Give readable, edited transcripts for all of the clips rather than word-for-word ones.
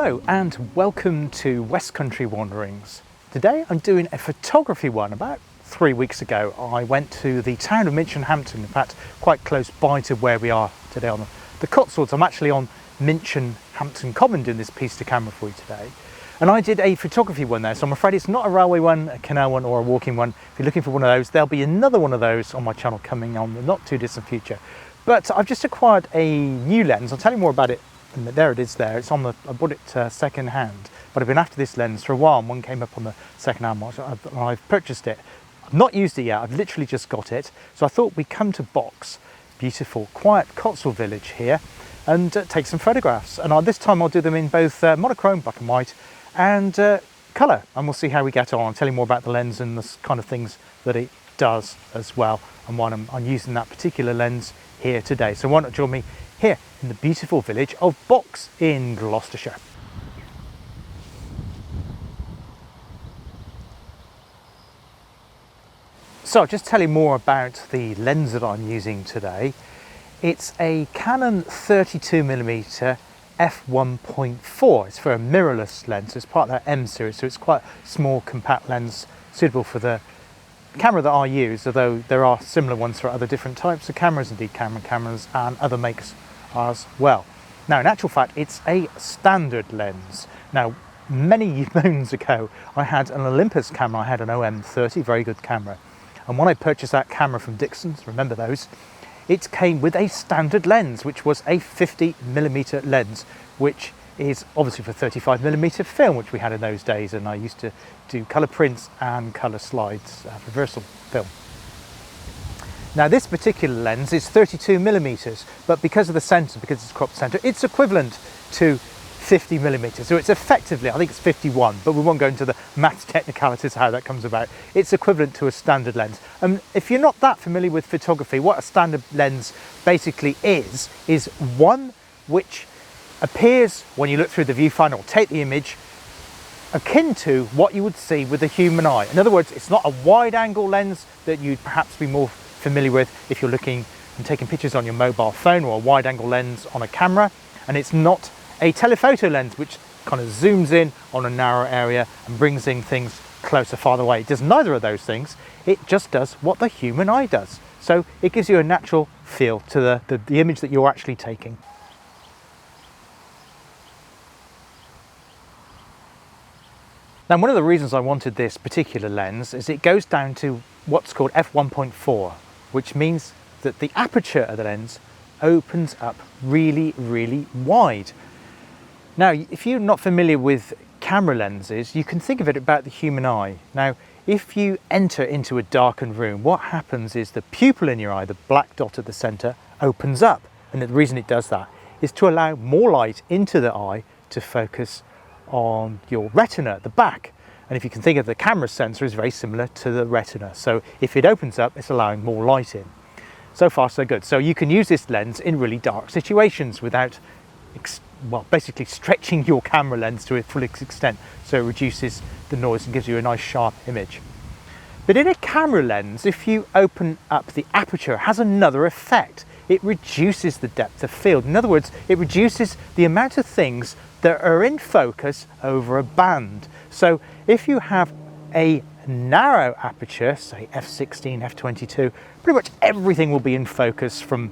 Hello and welcome to West Country Wanderings. Today I'm doing a photography one. About 3 weeks ago I went to the town of Minchinhampton, in fact quite close by to where we are today on the Cotswolds. I'm actually on Minchinhampton Common doing this piece to camera for you today. And I did a photography one there, so I'm afraid it's not a railway one, a canal one or a walking one. If you're looking for one of those, there'll be another one of those on my channel coming on the not too distant future. But I've just acquired a new lens. I'll tell you more about it. And there it is there. It's on the, I bought it second hand, but I've been after this lens for a while and one came up on the second hand market. I've purchased it. I've not used it yet, I've literally just got it. So I thought we'd come to Box, beautiful, quiet Cotswold village here, and take some photographs. And this time I'll do them in both monochrome, black and white, and colour. And we'll see how we get on. I'll tell you more about the lens and the kind of things that it does as well, and why I'm using that particular lens here today. So why not join me here in the beautiful village of Box in Gloucestershire. So I'll just tell you more about the lens that I'm using today. It's a Canon 32mm f1.4. It's for a mirrorless lens. It's part of that M series, so it's quite a small compact lens suitable for the camera that I use, although there are similar ones for other different types of cameras, indeed cameras and other makes as well. Now in actual fact it's a standard lens. Now many moons ago I had an Olympus camera, I had an OM30, very good camera, and when I purchased that camera from Dixon's, remember those, it came with a standard lens which was a 50mm lens, which is obviously for 35mm film, which we had in those days, and I used to do colour prints and colour slides, reversal film. Now this particular lens is 32mm, but because of the centre, because it's cropped centre, it's equivalent to 50mm. So it's effectively, I think it's 51, but we won't go into the maths technicalities of how that comes about. It's equivalent to a standard lens. And if you're not that familiar with photography, what a standard lens basically is one which appears when you look through the viewfinder or take the image akin to what you would see with the human eye. In other words, it's not a wide angle lens that you'd perhaps be more familiar with if you're looking and taking pictures on your mobile phone, or a wide angle lens on a camera, and it's not a telephoto lens which kind of zooms in on a narrow area and brings in things closer, farther away. It does neither of those things. It just does what the human eye does. So it gives you a natural feel to the image that you're actually taking. Now one of the reasons I wanted this particular lens is it goes down to what's called f1.4, which means that the aperture of the lens opens up really, really wide. Now, if you're not familiar with camera lenses, you can think of it about the human eye. Now, if you enter into a darkened room, what happens is the pupil in your eye, the black dot at the center, opens up. And the reason it does that is to allow more light into the eye to focus on your retina at the back. And if you can think of the camera sensor is very similar to the retina. So if it opens up, it's allowing more light in. So far, so good. So you can use this lens in really dark situations without, well, basically stretching your camera lens to its full extent. So it reduces the noise and gives you a nice sharp image. But in a camera lens, if you open up the aperture, it has another effect. It reduces the depth of field. In other words, it reduces the amount of things that are in focus over a band. So if you have a narrow aperture, say f16, f22, pretty much everything will be in focus, from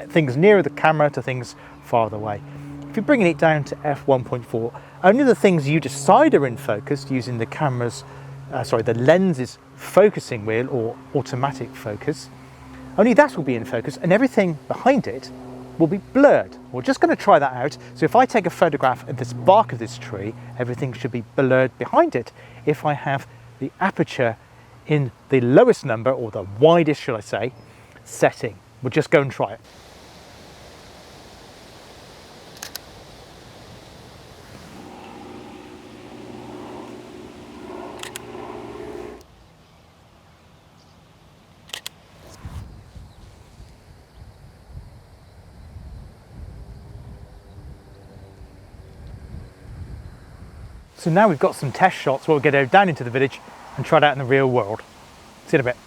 things nearer the camera to things farther away. If you're bringing it down to f1.4, only the things you decide are in focus using the camera's, the lens's focusing wheel or automatic focus, only that will be in focus, and everything behind it will be blurred. We're just going to try that out. So if I take a photograph of this bark of this tree, everything should be blurred behind it. If I have the aperture in the lowest number, or the widest, shall I say, setting, we'll just go and try it. So now we've got some test shots where we'll get down into the village and try it out in the real world. See you in a bit.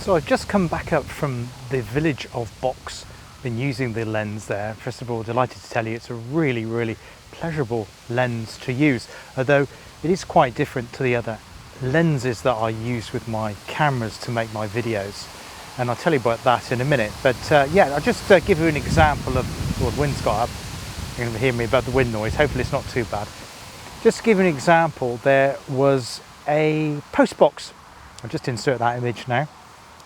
So I've just come back up from the village of Box, been using the lens there. First of all, delighted to tell you it's a really pleasurable lens to use, although it is quite different to the other lenses that I use with my cameras to make my videos, and I'll tell you about that in a minute. But yeah, I'll just give you an example of, well, the wind's got up, you're going to hear me about the wind noise, hopefully it's not too bad. Just to give you an example, there was a post box. I'll just insert that image now,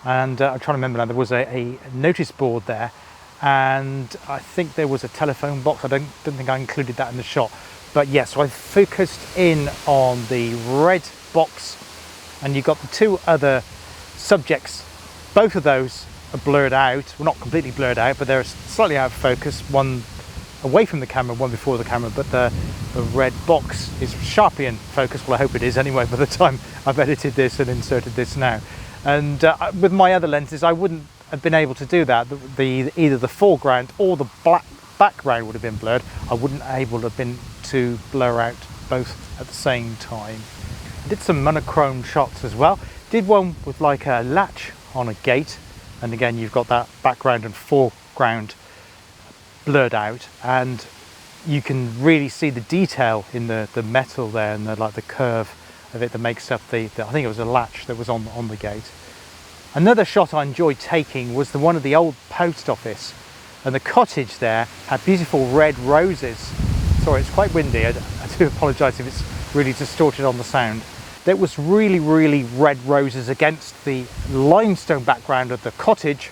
and I'm trying to remember now, there was a notice board there, and I think there was a telephone box. I don't think I included that in the shot, but yes, so I focused in on the red box, and you've got the two other subjects. Both of those are blurred out, well, not completely blurred out, but they're slightly out of focus, one away from the camera, one before the camera, but the red box is sharply in focus. Well, I hope it is anyway by the time I've edited this and inserted this now. And with my other lenses, I wouldn't have been able to do that. Either the foreground or the black background would have been blurred. I wouldn't able to have been to blur out both at the same time. I did some monochrome shots as well. Did one with like a latch on a gate, and again you've got that background and foreground blurred out, and you can really see the detail in the metal there, and like the curve of it that makes up the I think it was a latch that was on the gate. Another shot I enjoyed taking was the one of the old post office, and the cottage there had beautiful red roses. Sorry, it's quite windy, I do apologise if it's really distorted on the sound. There was really red roses against the limestone background of the cottage,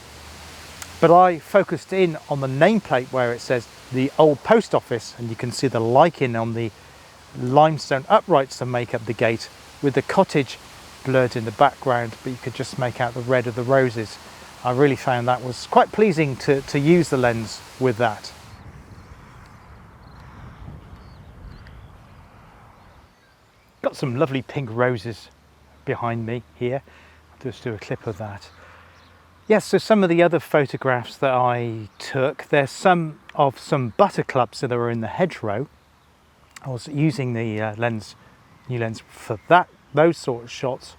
but I focused in on the nameplate where it says the old post office, and you can see the lichen on the limestone uprights that make up the gate, with the cottage blurred in the background, but you could just make out the red of the roses. I really found that was quite pleasing to use the lens with that. Got some lovely pink roses behind me here. I'll just do a clip of that. Yes, so some of the other photographs that I took, there's some of some buttercups that were in the hedgerow. I was using the new lens for those sort of shots.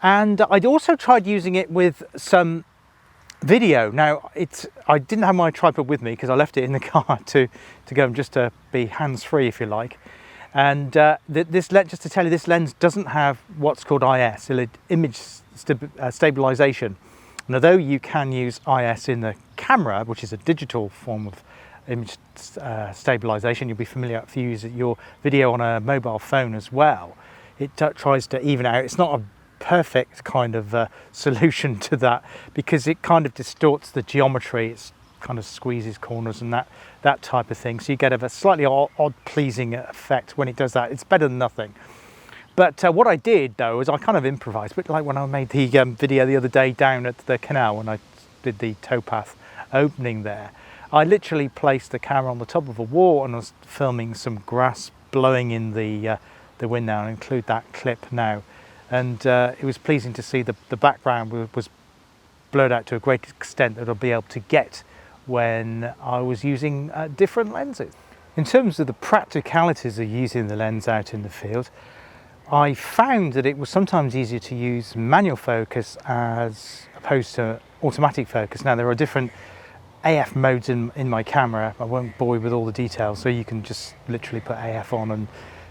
And I'd also tried using it with some video. Now, I didn't have my tripod with me because I left it in the car to go and just to be hands-free, if you like. And just to tell you, this lens doesn't have what's called IS, image stabilization. And although you can use IS in the camera, which is a digital form of image stabilization, you'll be familiar if you use your video on a mobile phone as well, it tries to even out. It's not a perfect kind of solution to that, because it kind of distorts the geometry. It's kind of squeezes corners and that type of thing, so you get a slightly odd pleasing effect when it does that. It's better than nothing. But what I did though is I kind of improvised, a bit like when I made the video the other day down at the canal when I did the towpath opening there. I literally placed the camera on the top of a wall and was filming some grass blowing in the wind now. I'll include that clip now. And it was pleasing to see the background was blurred out to a great extent that I'll be able to get when I was using different lenses. In terms of the practicalities of using the lens out in the field, I found that it was sometimes easier to use manual focus as opposed to automatic focus. Now, there are different AF modes in my camera. I won't bore you with all the details, so you can just literally put AF on and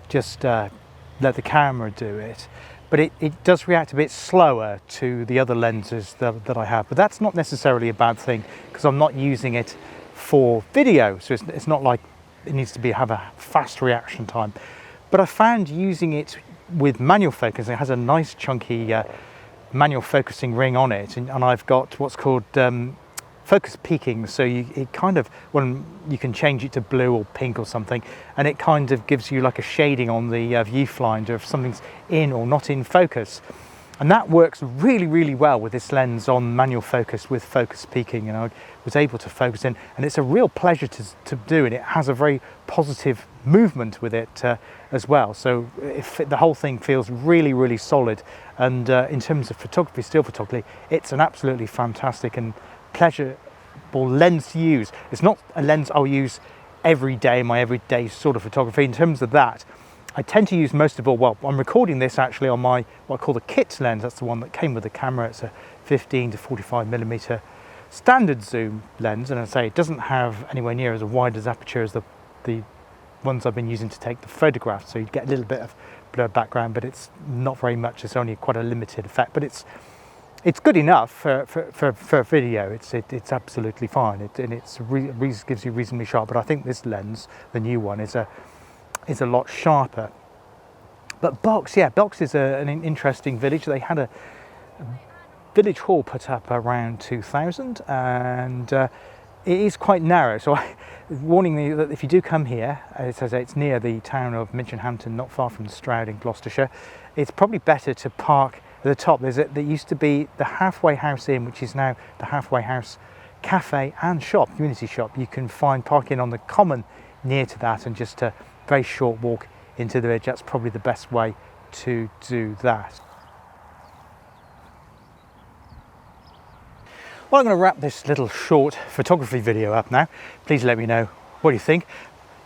just let the camera do it. But it does react a bit slower to the other lenses that I have. But that's not necessarily a bad thing, because I'm not using it for video, so it's not like it needs to have a fast reaction time. But I found using it with manual focus, it has a nice chunky manual focusing ring on it, and I've got what's called focus peaking, so it kind of, when you can change it to blue or pink or something, and it kind of gives you like a shading on the viewfinder if something's in or not in focus. And that works really well with this lens on manual focus with focus peaking, and I was able to focus in, and it's a real pleasure to do, and it has a very positive movement with it as well. So the whole thing feels really solid, and in terms of photography, still photography, it's an absolutely fantastic and pleasurable lens to use. It's not a lens I'll use every day in my everyday sort of photography. In terms of that, I tend to use most of all, well, I'm recording this actually on my, what I call the kit lens. That's the one that came with the camera. It's a 15 to 45mm standard zoom lens, and I say it doesn't have anywhere near as wide as aperture as the ones I've been using to take the photographs, so you get a little bit of blurred background, but it's not very much. It's only quite a limited effect, but it's good enough for video. It's absolutely fine, and it gives you reasonably sharp. But I think this lens, the new one, is a lot sharper. But Box is an interesting village. They had a village hall put up around 2000, and it is quite narrow. So warning you that if you do come here, as I say, it's near the town of Minchinhampton, not far from Stroud in Gloucestershire. It's probably better to park at the top. There used to be the Halfway House Inn, which is now the Halfway House Cafe and shop, community shop. You can find parking on the common near to that, and just a very short walk into the village. That's probably the best way to do that. Well, I'm going to wrap this little short photography video up now. Please let me know what you think.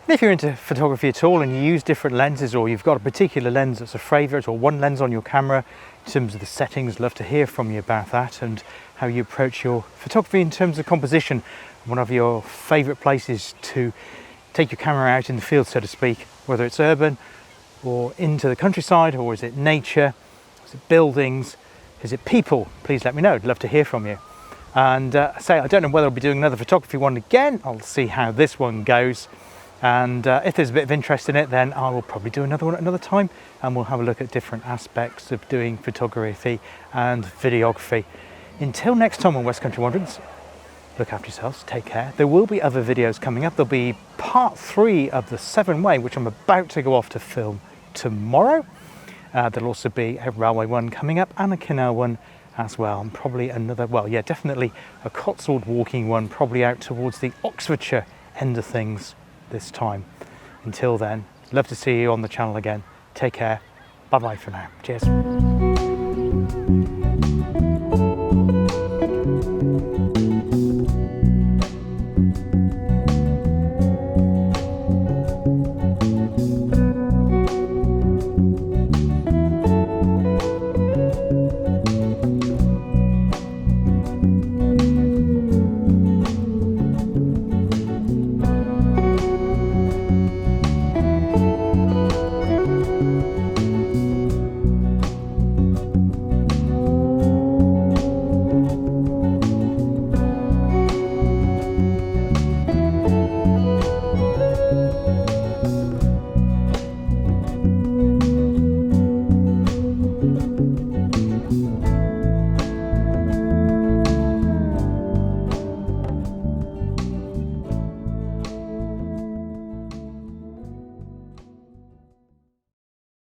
And if you're into photography at all and you use different lenses, or you've got a particular lens that's a favourite, or one lens on your camera in terms of the settings, love to hear from you about that and how you approach your photography in terms of composition. One of your favourite places to take your camera out in the field, so to speak, whether it's urban or into the countryside, or is it nature, is it buildings, is it people? Please let me know. I'd love to hear from you. And I don't know whether I'll be doing another photography one again. I'll see how this one goes. And if there's a bit of interest in it, then I will probably do another one at another time, and we'll have a look at different aspects of doing photography and videography. Until next time on West Country Wanderings, look after yourselves, take care. There will be other videos coming up. There'll be part 3 of the 7-way, which I'm about to go off to film tomorrow. There'll also be a railway one coming up, and a canal one as well, and probably another, well, yeah, definitely a Cotswold walking one, probably out towards the Oxfordshire end of things this time. Until then, love to see you on the channel again. Take care. Bye bye for now. Cheers.